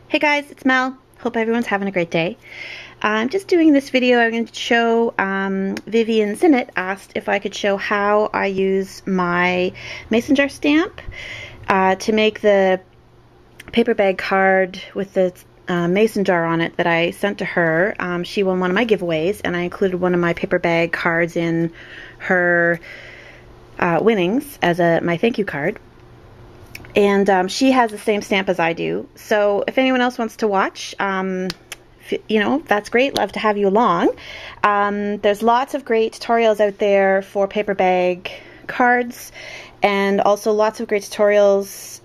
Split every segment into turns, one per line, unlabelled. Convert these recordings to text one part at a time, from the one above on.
Hey guys, it's Mel. Hope everyone's having a great day. I'm just doing this video. I'm going to show Vivian Zinnett asked if I could show how I use my mason jar stamp to make the paper bag card with the mason jar on it that I sent to her. She won one of my giveaways, and I included one of my paper bag cards in her winnings as my thank you card. And she has the same stamp as I do. So if anyone else wants to watch, you know, that's great. Love to have you along. There's lots of great tutorials out there for paper bag cards, and also lots of great tutorials,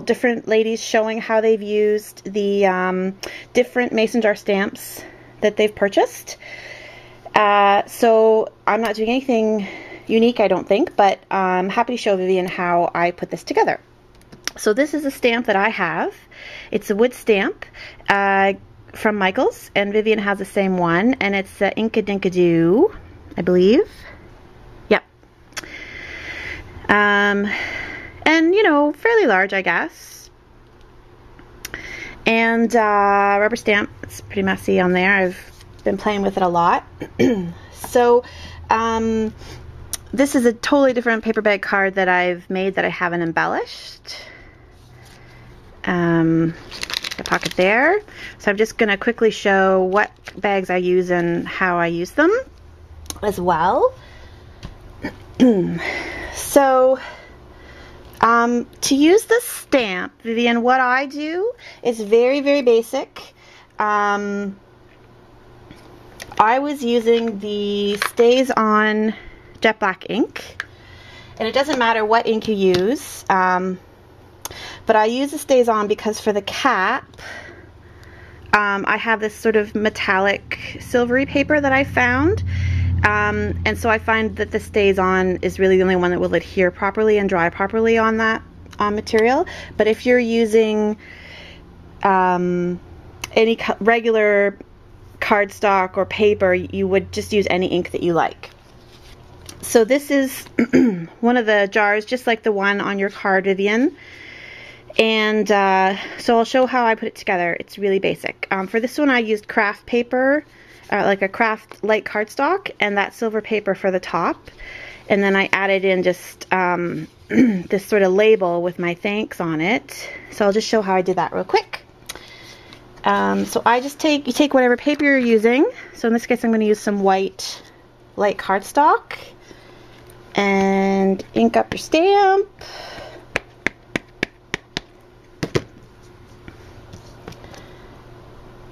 different ladies showing how they've used the different mason jar stamps that they've purchased. So I'm not doing anything unique, I don't think, but I'm happy to show Vivian how I put this together. So this is a stamp that I have. It's a wood stamp from Michaels, and Vivian has the same one, and it's Inka-Dinka-Doo, I believe. Yep. And, you know, fairly large, I guess. And rubber stamp. It's pretty messy on there. I've been playing with it a lot. So, this is a totally different paper bag card that I've made that I haven't embellished. The pocket there. So I'm just going to quickly show what bags I use and how I use them as well. So to use this stamp, Vivian, what I do is very, very basic. I was using the Stays On jet black ink, and it doesn't matter what ink you use, but I use the Stays On because for the cap I have this sort of metallic silvery paper that I found, and so I find that the Stays On is really the only one that will adhere properly and dry properly on that material. But if you're using any regular cardstock or paper, you would just use any ink that you like. So this is one of the jars, just like the one on your card, Vivian. And so I'll show how I put it together. It's really basic. For this one I used craft paper, like a craft light cardstock, and that silver paper for the top. And then I added in just this sort of label with my thanks on it. So I'll just show how I did that real quick. So I just you take whatever paper you're using. So in this case I'm going to use some white light cardstock. And ink up your stamp.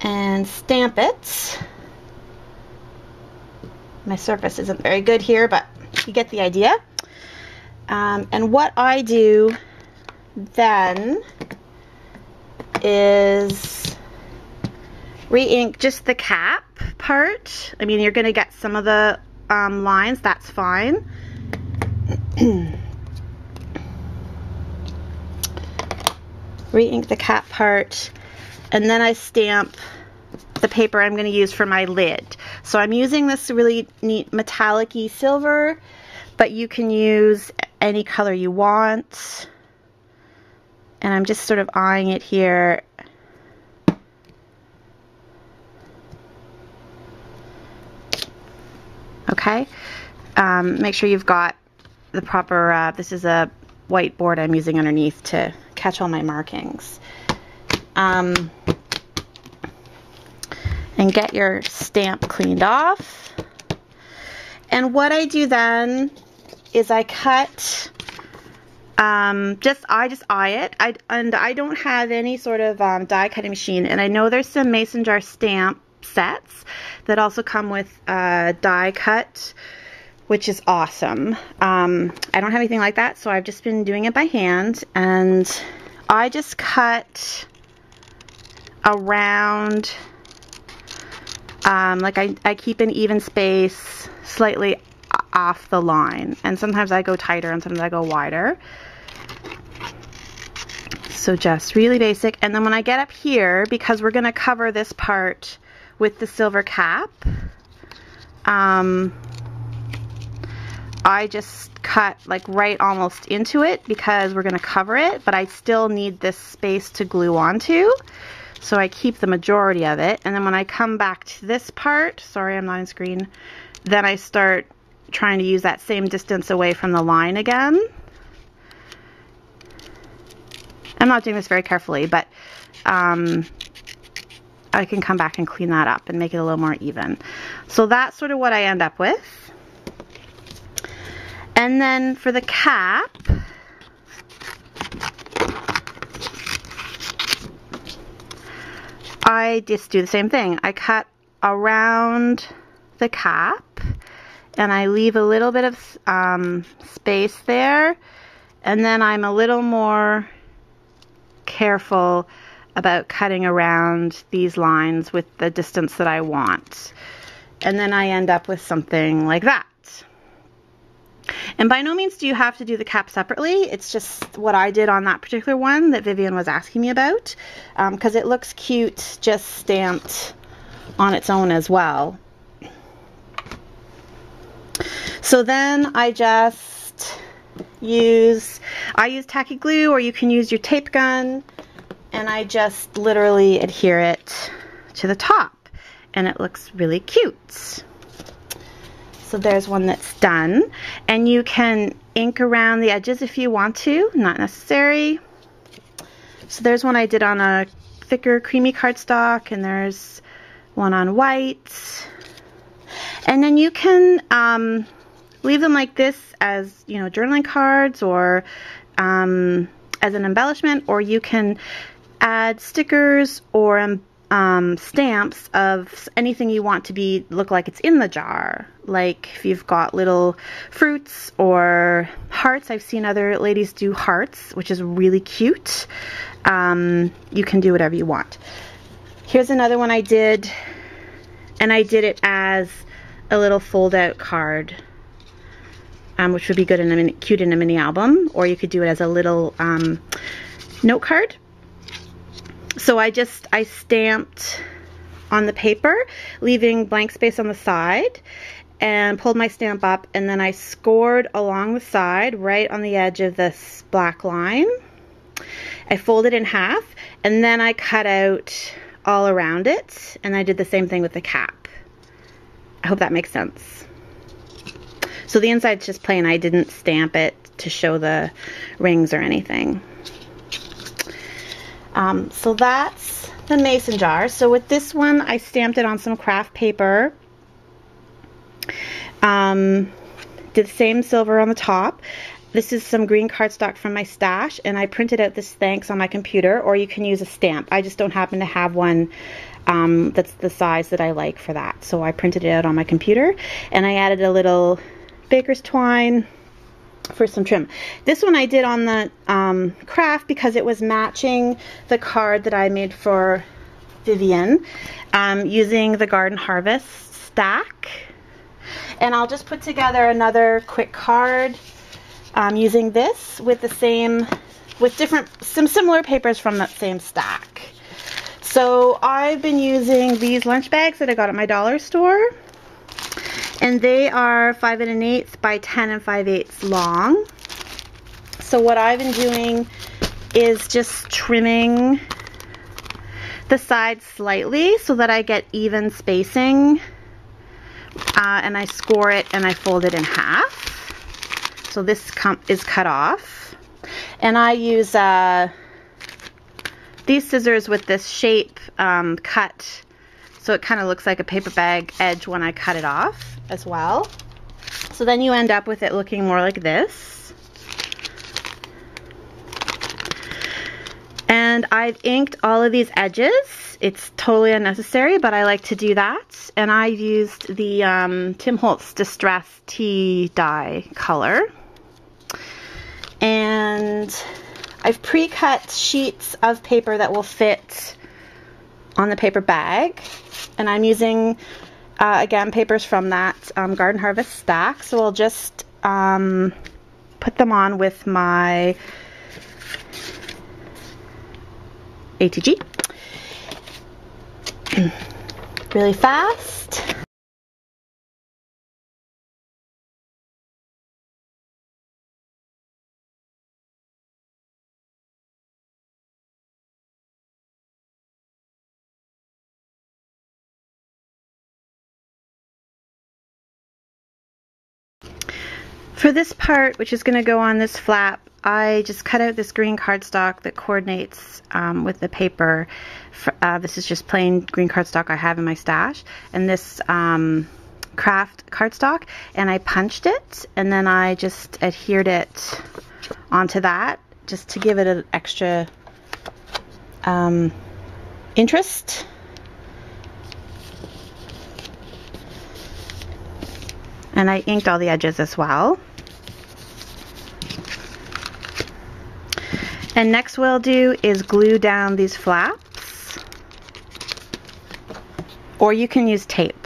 And stamp it. My surface isn't very good here, but you get the idea. And what I do then is re-ink just the cap part. I mean, you're going to get some of the lines, that's fine. Re-ink the cap part, and then I stamp the paper I'm going to use for my lid. So I'm using this really neat metallic-y silver, but you can use any color you want. And I'm just sort of eyeing it here. Okay, make sure you've got the proper, this is a whiteboard I'm using underneath to catch all my markings. And get your stamp cleaned off. And what I do then is I cut, I just eye it. And I don't have any sort of die cutting machine, and I know there's some mason jar stamp sets that also come with die cut, which is awesome. I don't have anything like that, so I've just been doing it by hand, and I just cut around, like I keep an even space slightly off the line, and sometimes I go tighter and sometimes I go wider. So just really basic. And then when I get up here, because we're going to cover this part with the silver cap, I just cut like right almost into it because we're going to cover it, but I still need this space to glue onto. So I keep the majority of it, and then when I come back to this part, sorry I'm not on screen, then I start trying to use that same distance away from the line again. I'm not doing this very carefully, but I can come back and clean that up and make it a little more even. So that's sort of what I end up with. And then for the cap, I just do the same thing. I cut around the cap and I leave a little bit of space there, and then I'm a little more careful about cutting around these lines with the distance that I want, and then I end up with something like that. And by no means do you have to do the cap separately. It's just what I did on that particular one that Vivian was asking me about, because it looks cute just stamped on its own as well. So then I just use tacky glue, or you can use your tape gun, and I just literally adhere it to the top, and it looks really cute. So there's one that's done, and you can ink around the edges if you want to, not necessary. So there's one I did on a thicker creamy cardstock, and there's one on white. And then you can leave them like this as, you know, journaling cards, or as an embellishment, or you can add stickers or stamps of anything you want to look like it's in the jar. Like if you've got little fruits or hearts. I've seen other ladies do hearts, which is really cute. You can do whatever you want. Here's another one I did, and I did it as a little fold-out card, which would be good and cute in a mini album, or you could do it as a little note card. So I stamped on the paper, leaving blank space on the side, and pulled my stamp up, and then I scored along the side right on the edge of this black line. I folded in half, and then I cut out all around it, and I did the same thing with the cap. I hope that makes sense. So the inside's just plain. I didn't stamp it to show the rings or anything. So that's the mason jar. So with this one, I stamped it on some craft paper. Did the same silver on the top. This is some green cardstock from my stash, and I printed out this thanks on my computer, or you can use a stamp. I just don't happen to have one that's the size that I like for that. So I printed it out on my computer, and I added a little baker's twine for some trim. This one I did on the craft because it was matching the card that I made for Vivian, using the Garden Harvest stack. And I'll just put together another quick card using this with some similar papers from that same stack. So I've been using these lunch bags that I got at my dollar store, and they are 5 1/8 by 10 5/8 long. So what I've been doing is just trimming the sides slightly so that I get even spacing, and I score it and I fold it in half. So this is cut off, and I use these scissors with this shape cut, so it kind of looks like a paper bag edge when I cut it off as well. So then you end up with it looking more like this. And I've inked all of these edges. It's totally unnecessary, but I like to do that. And I used the Tim Holtz Distress Tea dye color. And I've pre-cut sheets of paper that will fit on the paper bag. And I'm using, again, papers from that Garden Harvest stack. So I'll just put them on with my ATG really fast. For this part, which is going to go on this flap, I just cut out this green cardstock that coordinates with the paper. This is just plain green cardstock I have in my stash, and this craft cardstock, and I punched it, and then I just adhered it onto that just to give it an extra interest. And I inked all the edges as well. And next what I'll do is glue down these flaps, or you can use tape.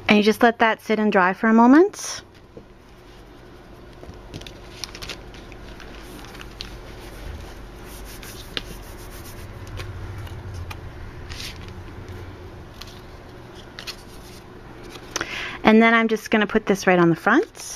And you just let that sit and dry for a moment. And then I'm just going to put this right on the front.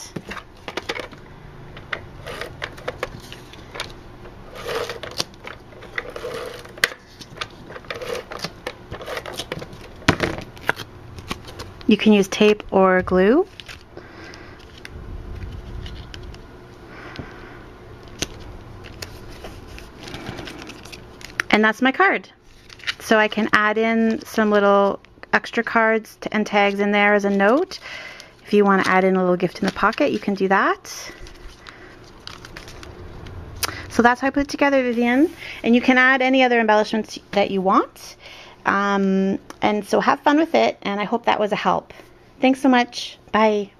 You can use tape or glue. And that's my card. So I can add in some little extra cards and tags in there as a note. If you want to add in a little gift in the pocket, you can do that. So that's how I put it together, Vivian. And you can add any other embellishments that you want. And so have fun with it, and I hope that was a help. Thanks so much. Bye.